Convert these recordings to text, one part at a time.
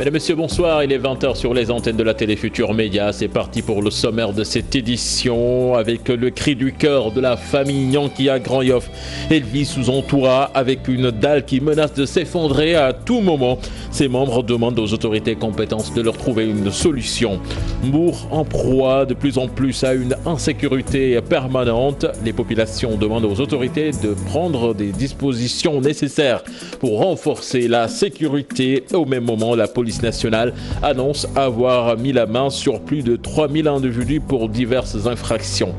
Mesdames, Messieurs, bonsoir. Il est 20h sur les antennes de la télé Futur Média. C'est parti pour le sommaire de cette édition avec le cri du cœur de la famille Nyanki à Grand Yoff. Elle vit sous entourage avec une dalle qui menace de s'effondrer à tout moment. Ses membres demandent aux autorités compétentes de leur trouver une solution. Mour en proie de plus en plus à une insécurité permanente. Les populations demandent aux autorités de prendre des dispositions nécessaires pour renforcer la sécurité. Au même moment, la police nationale annonce avoir mis la main sur plus de 3000 individus pour diverses infractions.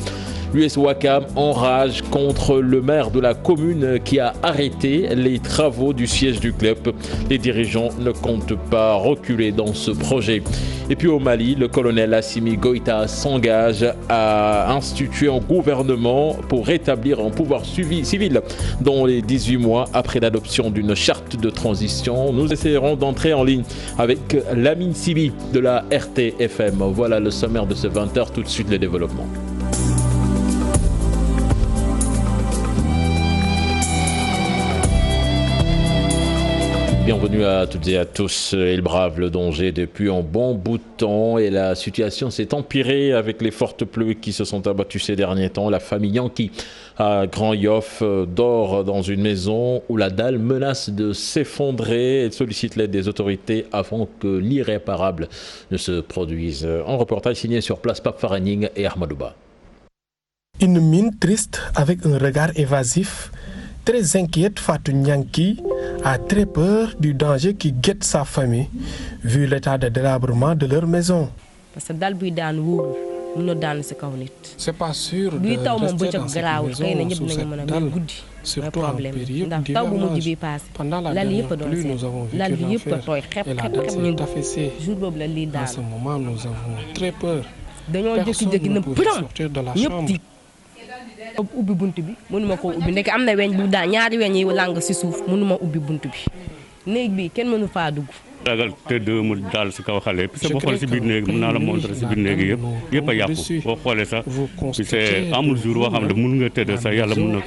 L'US Ouakam enrage contre le maire de la commune qui a arrêté les travaux du siège du club. Les dirigeants ne comptent pas reculer dans ce projet. Et puis au Mali, le colonel Assimi Goïta s'engage à instituer un gouvernement pour rétablir un pouvoir civil dans les 18 mois après l'adoption d'une charte de transition. Nous essaierons d'entrer en ligne avec Lamine Sibi de la RTFM. Voilà le sommaire de ce 20h. Tout de suite, les développements. Bienvenue à toutes et à tous. Ils bravent le danger depuis un bon bout de temps et la situation s'est empirée avec les fortes pluies qui se sont abattues ces derniers temps. La famille Nyanki à Grand Yoff dort dans une maison où la dalle menace de s'effondrer. Elle sollicite l'aide des autorités avant que l'irréparable ne se produise. Un reportage signé sur place Pape Faraning et Ahmadouba. Une mine triste avec un regard évasif. Très inquiète, Fatou Nyanki a très peur du danger qui guette sa famille, vu l'état de délabrement de leur maison. C'est pas sûr de rester dans cette maison sous cette dalle, surtout en période d'hivernage. Pendant la dernière pluie, nous avons vu l'enfer et la dalle s'est affaissée. En ce moment, nous avons très peur. Personne ne peut sortir de la chambre. ubbi buntu bi mënuma ko ubbi nek amna weñ bu da ñaari weñ yi lang ci suuf mënuma ubbi buntu bi neeg bi kenn mënu fa dugg ragal teud mu dal ci kaw xalé parce que bo xol ci biir neeg mëna la montrer ci biir neeg yépp a yàqu bo xolé sax c'est amul jour wo xamne mën nga teud sax yalla mën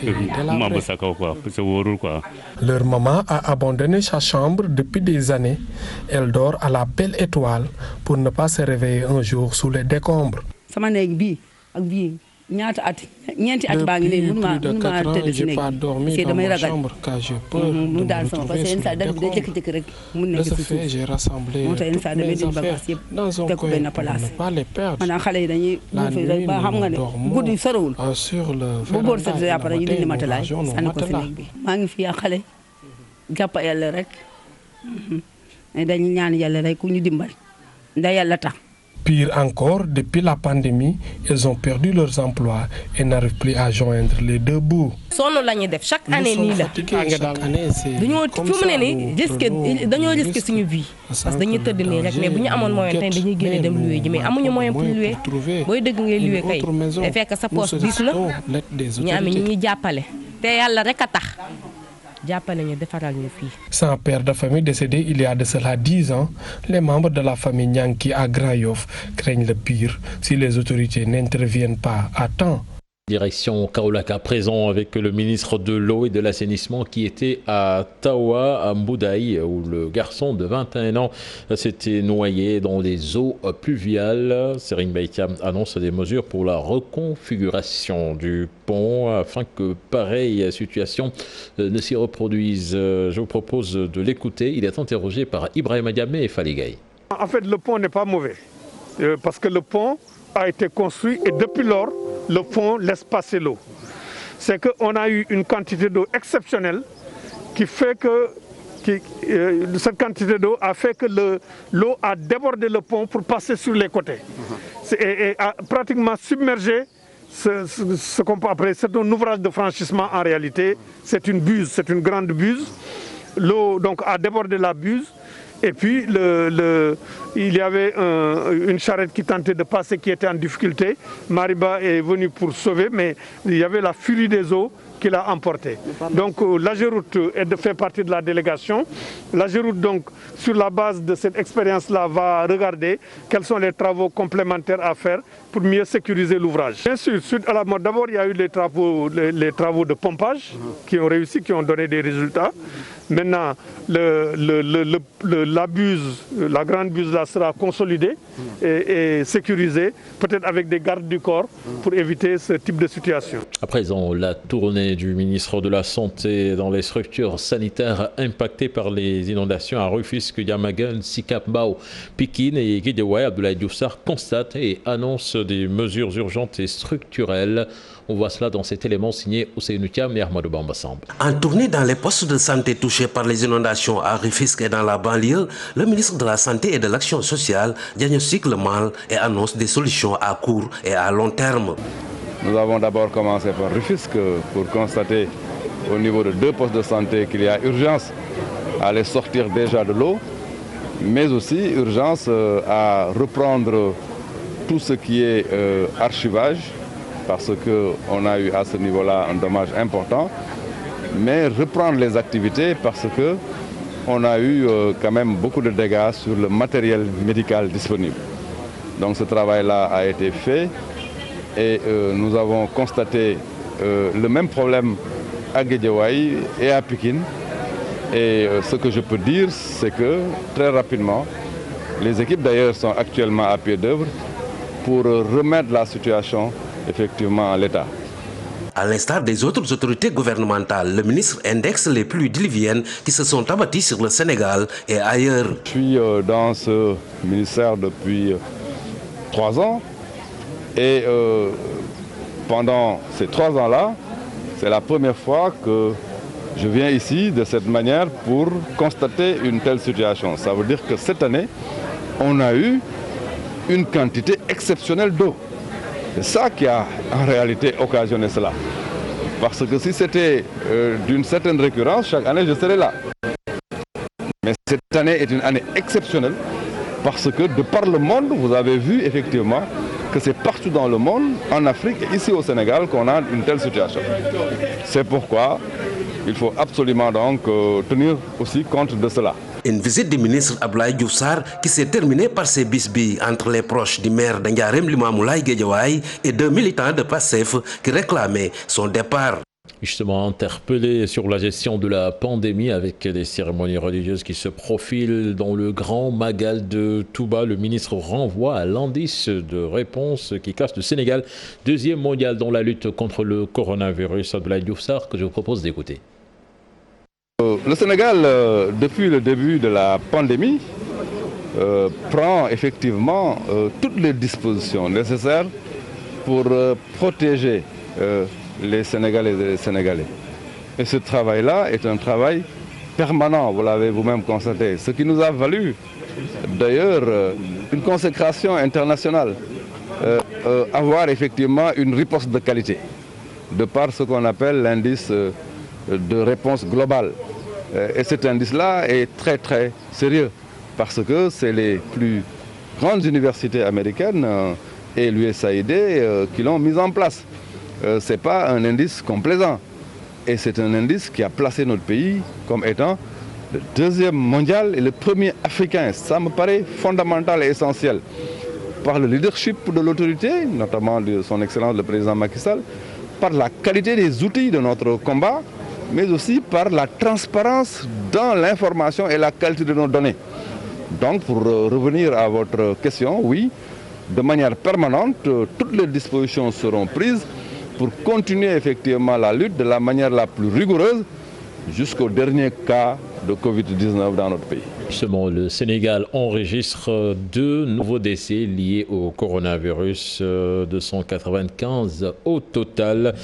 na mab sa kaw quoi parce que worul quoi. Leur maman a abandonné sa chambre depuis des années. Elle dort à la belle étoile pour ne pas se réveiller un jour sous les décombres. Sama neeg bi ak bi ñaata at ñenti at baa ngi lay mënuma tëdd ci nekk c'est damay ragal car j'ai peur mu daal sama parce que yenn saa dal bi day jëkk-jëkk rek mun nekk ci suuf j'ai rassemblé moo tax yenn saa damay jël bagage yëpp teg ko benn place maanaam xale yi dañuy buufi ba xam nga ne guddi sorowul bu boor set après ñu dindi matalaay sànni ko ci nekk bi maa ngi fi xale jàpp yàlla rek dañu ñaan yàlla rek ku ñu dimbal nda yàlla tax. Pire encore, depuis la pandémie, ils ont perdu leurs emplois et n'arrivent plus à joindre les deux bouts. Chaque année, nous sommes risqués suñu vie parce que dañuy teud ni rek mais buñu amone moyen tay dañuy gëné dem louer ji mais amuñu moyen pour louer boy deug ngay louer kay et fekk sa poste dis na ñi am ñi jappalé té yalla rek a tax. Sans père de famille décédé il y a de cela 10 ans, les membres de la famille Nyanki à Grand Yoff craignent le pire si les autorités n'interviennent pas à temps. Direction Kaolaka, présent avec le ministre de l'eau et de l'assainissement qui était à Tawa, à Mboudaï, où le garçon de 21 ans s'était noyé dans les eaux pluviales. Serine Baïtiam annonce des mesures pour la reconfiguration du pont afin que pareille situation ne s'y reproduise. Je vous propose de l'écouter. Il est interrogé par Ibrahim Diamé et Faligay. En fait, le pont n'est pas mauvais parce que le pont a été construit et depuis lors, le pont laisse passer l'eau. C'est qu'on a eu une quantité d'eau exceptionnelle qui fait que cette quantité d'eau a fait que l'eau a débordé le pont pour passer sur les côtés. Et a pratiquement submergé ce qu'on peut appeler, c'est un ouvrage de franchissement en réalité, c'est une buse, c'est une grande buse. L'eau donc a débordé la buse. Et puis, il y avait une charrette qui tentait de passer, qui était en difficulté. Mariba est venu pour sauver, mais il y avait la furie des eaux qui l'a emporté. Donc, l'AGEROUTE fait partie de la délégation. L'AGEROUTE, donc, sur la base de cette expérience-là, va regarder quels sont les travaux complémentaires à faire pour mieux sécuriser l'ouvrage. Bien sûr, suite à la mort, d'abord, il y a eu les travaux de pompage qui ont réussi, qui ont donné des résultats. Maintenant, la grande buse là sera consolidée et sécurisée, peut-être avec des gardes du corps pour éviter ce type de situation. À présent, la tournée du ministre de la Santé dans les structures sanitaires impactées par les inondations à Rufisque, Yamaguène, Sicap Mbao, Pikine et Guédiawaye. Abdoulaye Diouf Sarr constate et annonce des mesures urgentes et structurelles. On voit cela dans cet élément signé Ousseynou Thiam et Ahmadou Bamba Samb. En tournée dans les postes de santé touchés par les inondations à Rufisque et dans la banlieue, le ministre de la Santé et de l'Action sociale diagnostique le mal et annonce des solutions à court et à long terme. Nous avons d'abord commencé par Rufisque pour constater au niveau de 2 postes de santé qu'il y a urgence à les sortir déjà de l'eau, mais aussi urgence à reprendre tout ce qui est archivage, parce qu'on a eu à ce niveau-là un dommage important, mais reprendre les activités parce qu'on a eu quand même beaucoup de dégâts sur le matériel médical disponible. Donc ce travail-là a été fait et nous avons constaté le même problème à Guédiawaye et à Pikine. Et ce que je peux dire, c'est que très rapidement, les équipes d'ailleurs sont actuellement à pied d'œuvre pour remettre la situation effectivement à l'état. À l'instar des autres autorités gouvernementales, le ministre indexe les pluies diluviennes qui se sont abattues sur le Sénégal et ailleurs. Je suis dans ce ministère depuis 3 ans et pendant ces 3 ans-là, c'est la première fois que je viens ici de cette manière pour constater une telle situation. Ça veut dire que cette année, on a eu une quantité exceptionnelle d'eau. C'est ça qui a en réalité occasionné cela. Parce que si c'était d'une certaine récurrence, chaque année je serais là. Mais cette année est une année exceptionnelle parce que de par le monde, vous avez vu effectivement que c'est partout dans le monde, en Afrique et ici au Sénégal, qu'on a une telle situation. C'est pourquoi il faut absolument donc tenir aussi compte de cela. Une visite du ministre Abdoulaye Diouf Sarr qui s'est terminée par ses bisbilles entre les proches du maire de Ndiarème Limamoulaye Guédiawaye et 2 militants de PASTEF qui réclamaient son départ. Justement interpellé sur la gestion de la pandémie avec des cérémonies religieuses qui se profilent dans le grand Magal de Touba, le ministre renvoie à l'indice de réponse qui classe le Sénégal 2e mondial dans la lutte contre le coronavirus. Abdoulaye Diouf Sarr que je vous propose d'écouter. Le Sénégal, depuis le début de la pandémie, prend effectivement toutes les dispositions nécessaires pour protéger les Sénégalaises et les Sénégalais. Et ce travail-là est un travail permanent, vous l'avez vous-même constaté, ce qui nous a valu d'ailleurs une consécration internationale, avoir effectivement une riposte de qualité, de par ce qu'on appelle l'indice de réponse globale. Et cet indice-là est très très sérieux parce que c'est les plus grandes universités américaines et l'USAID qui l'ont mis en place. Ce n'est pas un indice complaisant et c'est un indice qui a placé notre pays comme étant le 2e mondial et le 1er africain. Ça me paraît fondamental et essentiel. Par le leadership de l'autorité, notamment de son Excellence le Président Macky Sall, par la qualité des outils de notre combat, mais aussi par la transparence dans l'information et la qualité de nos données. Donc, pour revenir à votre question, oui, de manière permanente, toutes les dispositions seront prises pour continuer effectivement la lutte de la manière la plus rigoureuse jusqu'au dernier cas de Covid-19 dans notre pays. Justement, le Sénégal enregistre 2 nouveaux décès liés au coronavirus, 295 au total.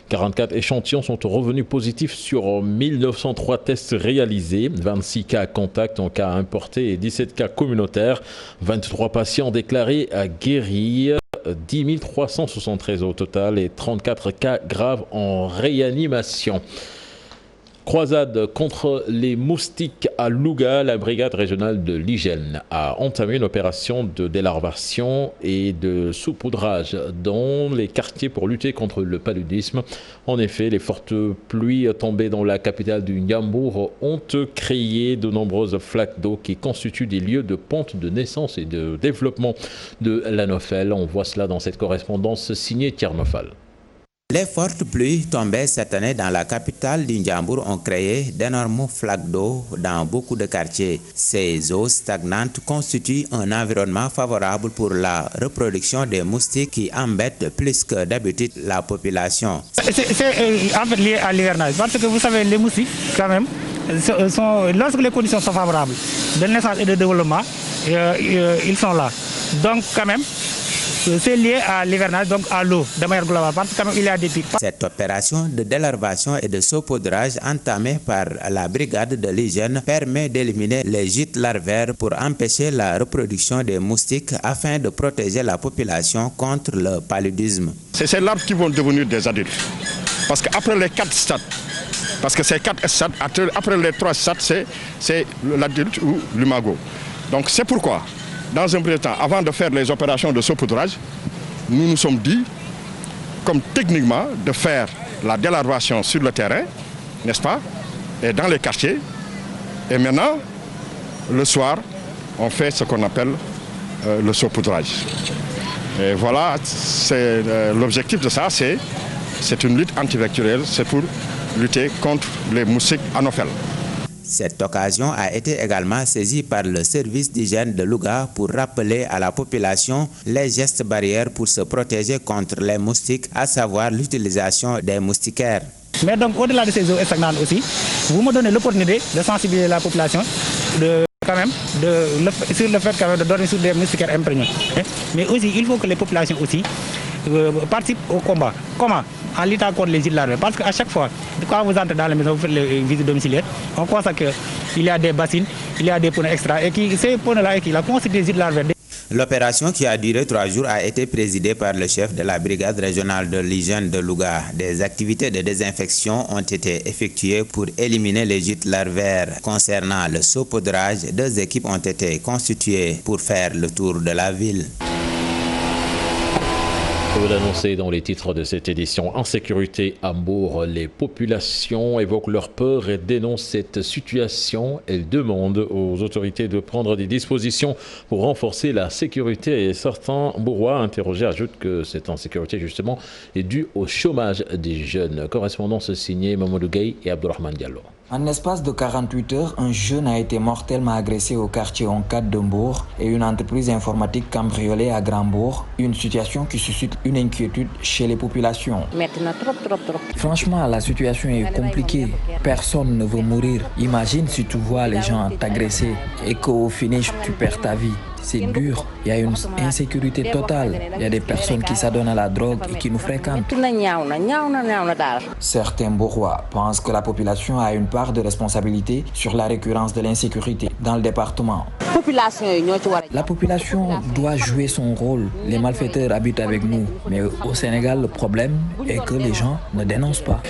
44 échantillons sont revenus positifs sur 1903 tests réalisés, 26 cas contacts en cas importés et 17 cas communautaires, 23 patients déclarés guéris, 10 373 au total et 34 cas graves en réanimation. Croisade contre les moustiques à Louga, la brigade régionale de l'hygiène a entamé une opération de délarvation et de saupoudrage dans les quartiers pour lutter contre le paludisme. En effet, les fortes pluies tombées dans la capitale du Ndiambour ont créé de nombreuses flaques d'eau qui constituent des lieux de ponte de naissance et de développement de l'anophèle. On voit cela dans cette correspondance signée Tiernophal. Les fortes pluies tombées cette année dans la capitale du Ndiambour ont créé d'énormes flaques d'eau dans beaucoup de quartiers. Ces eaux stagnantes constituent un environnement favorable pour la reproduction des moustiques qui embêtent plus que d'habitude la population. C'est en fait lié à l'hivernage parce que vous savez les moustiques quand même, lorsque les conditions sont favorables de naissance et de développement, ils sont là. Donc quand même, c'est lié à l'hivernage, donc à l'eau, de manière globale, parce que quand même, il y a des pics. Cette opération de délarvation et de saupoudrage entamée par la brigade de l'hygiène permet d'éliminer les gîtes larvaires pour empêcher la reproduction des moustiques afin de protéger la population contre le paludisme. C'est ces larves qui vont devenir des adultes. Parce qu'après les 4 stades, parce que ces 4 stades, après les 3 stades, c'est l'adulte ou l'imago. Donc c'est pourquoi, dans un premier temps, avant de faire les opérations de saupoudrage, nous nous sommes dit, comme techniquement, de faire la délarvation sur le terrain, n'est-ce pas, et dans les quartiers. Et maintenant, le soir, on fait ce qu'on appelle le saupoudrage. Et voilà, l'objectif de ça, c'est une lutte antivectorielle, c'est pour lutter contre les moustiques anopheles. Cette occasion a été également saisie par le service d'hygiène de Louga pour rappeler à la population les gestes barrières pour se protéger contre les moustiques, à savoir l'utilisation des moustiquaires. Mais donc au-delà de ces eaux stagnantes aussi, vous me donnez l'opportunité de sensibiliser la population sur le fait de dormir sur des moustiquaires imprégnés. Mais aussi, il faut que les populations aussi participent au combat. Comment? En luttant contre les gîtes larvaires. Parce qu'à chaque fois, quand vous entrez dans la maison, vous faites les visites domiciliaires, on constate qu'il y a des bassines, il y a des pneus extra, et ces pneus-là, qui constituent des gîtes larvaires. L'opération qui a duré 3 jours a été présidée par le chef de la brigade régionale de l'hygiène de Louga. Des activités de désinfection ont été effectuées pour éliminer les gîtes larvaires. Concernant le saupoudrage, 2 équipes ont été constituées pour faire le tour de la ville. Vous l'annoncez dans les titres de cette édition. Insécurité à Mbour, les populations évoquent leur peur et dénoncent cette situation. Elles demandent aux autorités de prendre des dispositions pour renforcer la sécurité. Et certains Mbourois interrogés ajoutent que cette insécurité justement est due au chômage des jeunes. Correspondance signée Mamadou Gueye et Abdourahmane Diallo. En espace de 48 heures, un jeune a été mortellement agressé au quartier Oncade de Mbour et une entreprise informatique cambriolée à Grand-Bourg. Une situation qui suscite une inquiétude chez les populations. Franchement, la situation est compliquée. Personne ne veut mourir. Imagine si tu vois les gens t'agresser et qu'au finish, tu perds ta vie. C'est dur, il y a une insécurité totale. Il y a des personnes qui s'adonnent à la drogue et qui nous fréquentent. Certains Mbourois pensent que la population a une part de responsabilité sur la récurrence de l'insécurité dans le département. La population doit jouer son rôle. Les malfaiteurs habitent avec nous. Mais au Sénégal, le problème est que les gens ne dénoncent pas.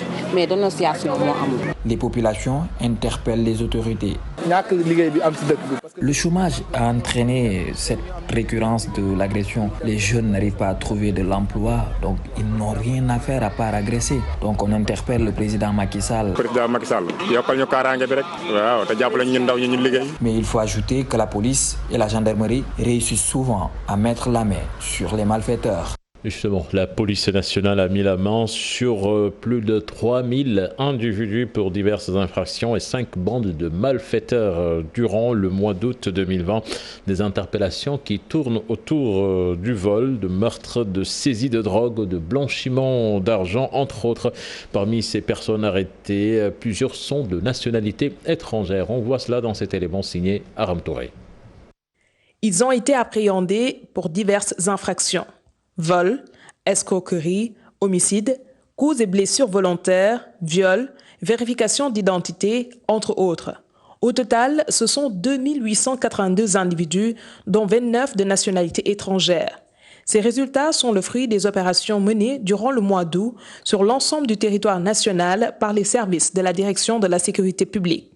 Les populations interpellent les autorités. Le chômage a entraîné cette récurrence de l'agression. Les jeunes n'arrivent pas à trouver de l'emploi, donc ils n'ont rien à faire à part agresser. Donc on interpelle le président Macky Sall. Mais il faut ajouter que la police et la gendarmerie réussissent souvent à mettre la main sur les malfaiteurs. Justement, la police nationale a mis la main sur plus de 3000 individus pour diverses infractions et 5 bandes de malfaiteurs durant le mois d'août 2020. Des interpellations qui tournent autour du vol, de meurtre, de saisie de drogue, de blanchiment d'argent, entre autres. Parmi ces personnes arrêtées, plusieurs sont de nationalité étrangère. On voit cela dans cet élément signé Aram Touré. Ils ont été appréhendés pour diverses infractions. Vol, escroquerie, homicide, coups et blessures volontaires, viol, vérification d'identité, entre autres. Au total, ce sont 2882 individus, dont 29 de nationalité étrangère. Ces résultats sont le fruit des opérations menées durant le mois d'août sur l'ensemble du territoire national par les services de la Direction de la sécurité publique.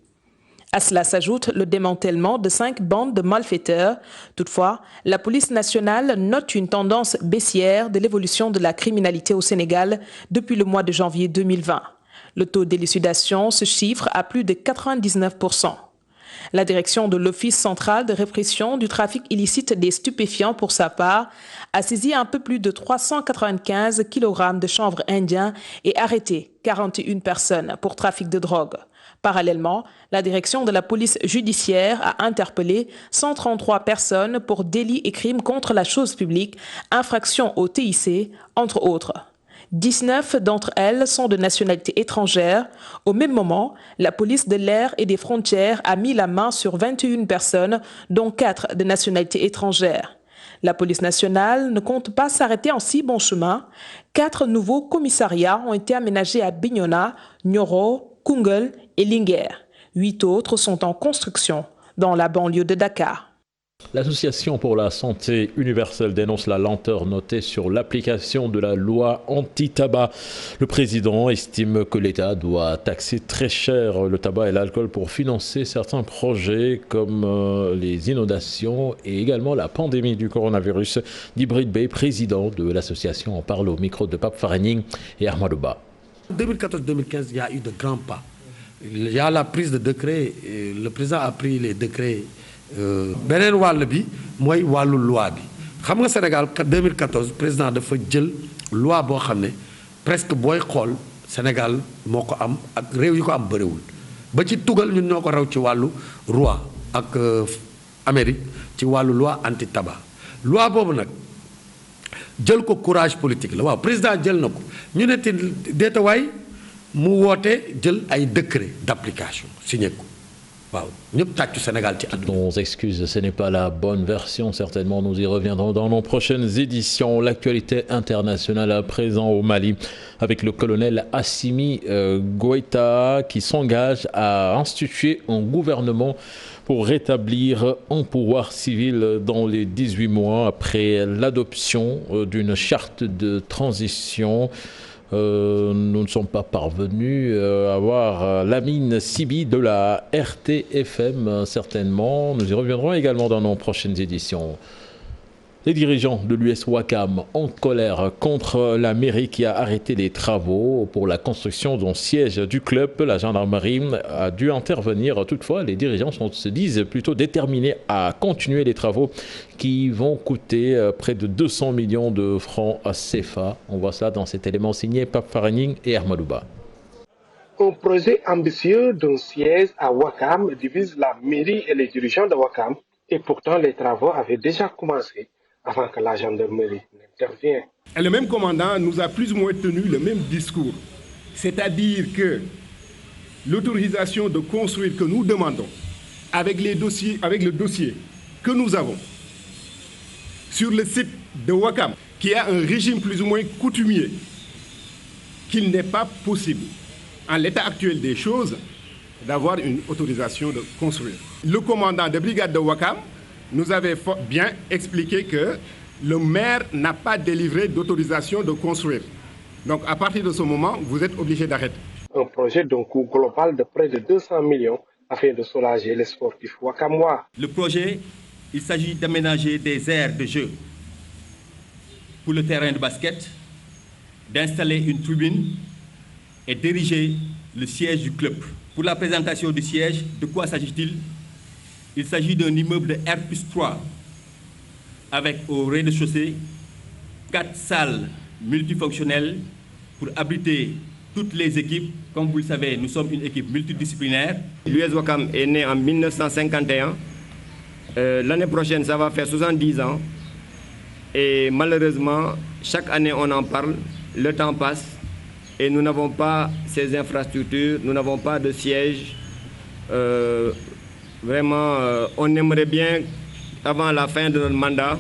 À cela s'ajoute le démantèlement de 5 bandes de malfaiteurs. Toutefois, la police nationale note une tendance baissière de l'évolution de la criminalité au Sénégal depuis le mois de janvier 2020. Le taux d'élucidation se chiffre à plus de 99%. La direction de l'Office central de répression du trafic illicite des stupéfiants, pour sa part, a saisi un peu plus de 395 kg de chanvre indien et arrêté 41 personnes pour trafic de drogue. Parallèlement, la direction de la police judiciaire a interpellé 133 personnes pour délits et crimes contre la chose publique, infractions au TIC, entre autres. 19 d'entre elles sont de nationalité étrangère. Au même moment, la police de l'air et des frontières a mis la main sur 21 personnes, dont 4 de nationalité étrangère. La police nationale ne compte pas s'arrêter en si bon chemin. 4 nouveaux commissariats ont été aménagés à Bignona, Nioro, Koungheul et Linguère. 8 autres sont en construction dans la banlieue de Dakar. L'Association pour la santé universelle dénonce la lenteur notée sur l'application de la loi anti-tabac. Le président estime que l'État doit taxer très cher le tabac et l'alcool pour financer certains projets comme les inondations et également la pandémie du coronavirus. Djibril Bey, président de l'association, en parle au micro de Pape Faraning et Ahmadou Ba. En 2014-2015, il y a eu de grands pas. Il y a la prise de décret, le président a pris les décrets. Beneen wàll bi mooy wàllu loi bi xam nga Sénégal 2014 président dafa jël loi boo xam ne presque booy xool Sénégal moo ko am ak réew yi ko am bëriwul ba ci tugal ñun ñoo ko raw ci wàllu loi ak Amérique ci wàllu loi anti tabac loi boobu nag jël ko courage politique la waaw président jël na ko ñu ne deetawaay mu woote jël ay décret d'application signé ko. Nos excuses, ce n'est pas la bonne version, certainement nous y reviendrons dans nos prochaines éditions. L'actualité internationale à présent au Mali avec le colonel Assimi Goïta qui s'engage à instituer un gouvernement pour rétablir un pouvoir civil dans les 18 mois après l'adoption d'une charte de transition. Nous ne sommes pas parvenus à voir Lamine Sibi de la RTFM, certainement. Nous y reviendrons également dans nos prochaines éditions. Les dirigeants de l'US Ouakam en colère contre la mairie qui a arrêté les travaux pour la construction d'un siège du club. La gendarmerie a dû intervenir. Toutefois, les dirigeants se disent plutôt déterminés à continuer les travaux qui vont coûter près de 200 millions de francs à CFA. On voit ça dans cet élément signé Pape Faraning et Ahmadou Ba. Un projet ambitieux d'un siège à Ouakam divise la mairie et les dirigeants de Ouakam. Et pourtant, les travaux avaient déjà commencé avant que la gendarmerie n'intervienne. Et le même commandant nous a plus ou moins tenu le même discours. C'est-à-dire que l'autorisation de construire que nous demandons avec le dossier que nous avons sur le site de Ouakam, qui a un régime plus ou moins coutumier, qu'il n'est pas possible, en l'état actuel des choses, d'avoir une autorisation de construire. Le commandant de brigade de Ouakam nous avait bien expliqué que le maire n'a pas délivré d'autorisation de construire. Donc à partir de ce moment, vous êtes obligé d'arrêter. Un projet d'un coût global de près de 200 millions afin de soulager les sportifs ouakamois. Le projet, il s'agit d'aménager des aires de jeu pour le terrain de basket, d'installer une tribune et d'ériger le siège du club. Pour la présentation du siège, de quoi s'agit-il? Il s'agit d'un immeuble de R+3 avec au rez-de-chaussée 4 salles multifonctionnelles pour abriter toutes les équipes. Comme vous le savez, nous sommes une équipe multidisciplinaire. L'US Ouakam est né en 1951. L'année prochaine, ça va faire 70 ans. Et malheureusement, chaque année, on en parle, le temps passe et nous n'avons pas ces infrastructures, nous n'avons pas de siège. Vraiment, on aimerait bien, avant la fin de notre mandat,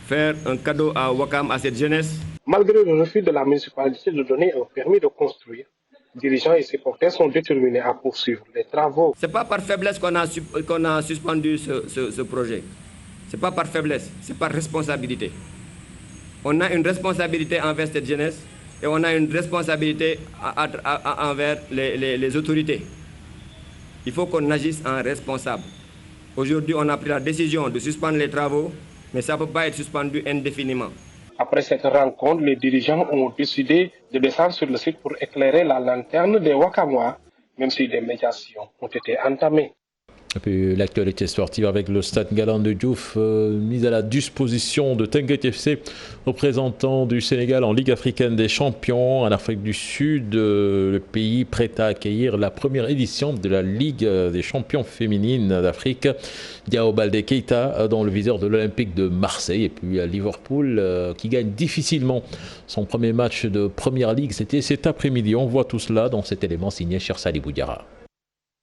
faire un cadeau à Ouakam, à cette jeunesse. Malgré le refus de la municipalité de donner un permis de construire, les dirigeants et supporters sont déterminés à poursuivre les travaux. Ce n'est pas par faiblesse qu'on a suspendu ce projet. Ce n'est pas par faiblesse, c'est par responsabilité. On a une responsabilité envers cette jeunesse et on a une responsabilité envers les autorités. Il faut qu'on agisse en responsable. Aujourd'hui, on a pris la décision de suspendre les travaux, mais ça ne peut pas être suspendu indéfiniment. Après cette rencontre, les dirigeants ont décidé de descendre sur le site pour éclairer la lanterne des Ouakamois, même si des médiations ont été entamées. Et puis l'actualité sportive avec le Stade Ngalandou Diouf mis à la disposition de Teungueth FC, représentant du Sénégal en Ligue africaine des champions en Afrique du Sud, le pays prêt à accueillir la première édition de la Ligue des champions féminines d'Afrique. Diao Baldé Keita dans le viseur de l'Olympique de Marseille, et puis à Liverpool qui gagne difficilement son premier match de Première Ligue. C'était cet après-midi. On voit tout cela dans cet élément signé Chersali Boudiara.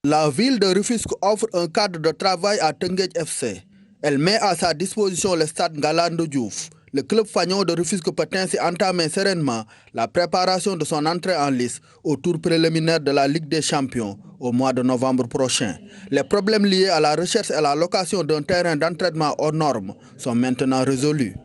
La ville de Rufisque offre un cadre de travail à Teungueth FC. Elle met à sa disposition le stade Ngalandou Diouf. Le club fagnon de Rufisque peut ainsi entamer sereinement la préparation de son entrée en lice au tour préliminaire de la Ligue des Champions au mois de novembre prochain. Les problèmes liés à la recherche et la location d'un terrain d'entraînement aux normes sont maintenant résolus.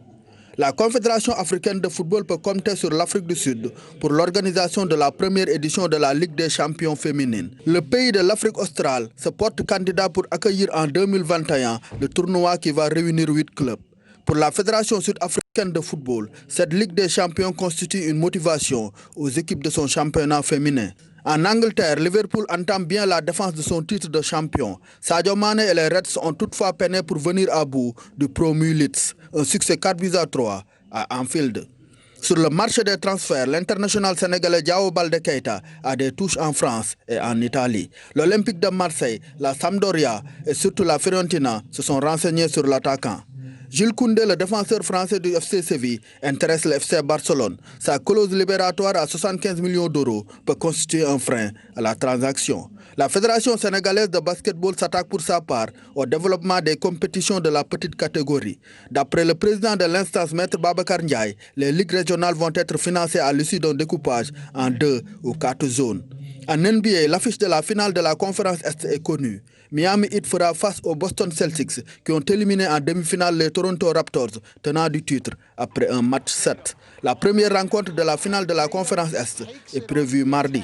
La Confédération africaine de football peut compter sur l'Afrique du Sud pour l'organisation de la première édition de la Ligue des champions féminines. Le pays de l'Afrique australe se porte candidat pour accueillir en 2021 le tournoi qui va réunir 8 clubs. Pour la Fédération sud-africaine de football, cette Ligue des champions constitue une motivation aux équipes de son championnat féminin. En Angleterre, Liverpool entame bien la défense de son titre de champion. Sadio Mané et les Reds ont toutefois peiné pour venir à bout du promu Leeds. Un succès 4-3 à Anfield. Sur le marché des transferts, l'international sénégalais Diao Baldé Keita a des touches en France et en Italie. L'Olympique de Marseille, la Sampdoria et surtout la Fiorentina se sont renseignés sur l'attaquant. Jules Koundé, le défenseur français du FC Séville, intéresse le FC Barcelone. Sa clause libératoire à 75 millions d'euros peut constituer un frein à la transaction. La Fédération sénégalaise de basketball s'attaque pour sa part au développement des compétitions de la petite catégorie. D'après le président de l'instance, Maître Babacar Ndiaye, les ligues régionales vont être financées à l'issue d'un découpage en 2 ou 4 zones. En NBA, l'affiche de la finale de la conférence Est est connue. Miami Heat fera face aux Boston Celtics qui ont éliminé en demi-finale les Toronto Raptors, tenants du titre, après un match 7. La première rencontre de la finale de la conférence Est est prévue mardi.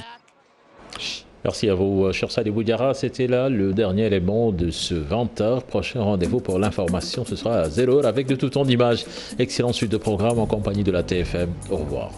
Merci à vous, Chersali Boudiara. C'était là le dernier élément de ce 20h. Prochain rendez-vous pour l'information, ce sera à 0h avec de tout temps d'images. Excellente suite de programme en compagnie de la TFM. Au revoir.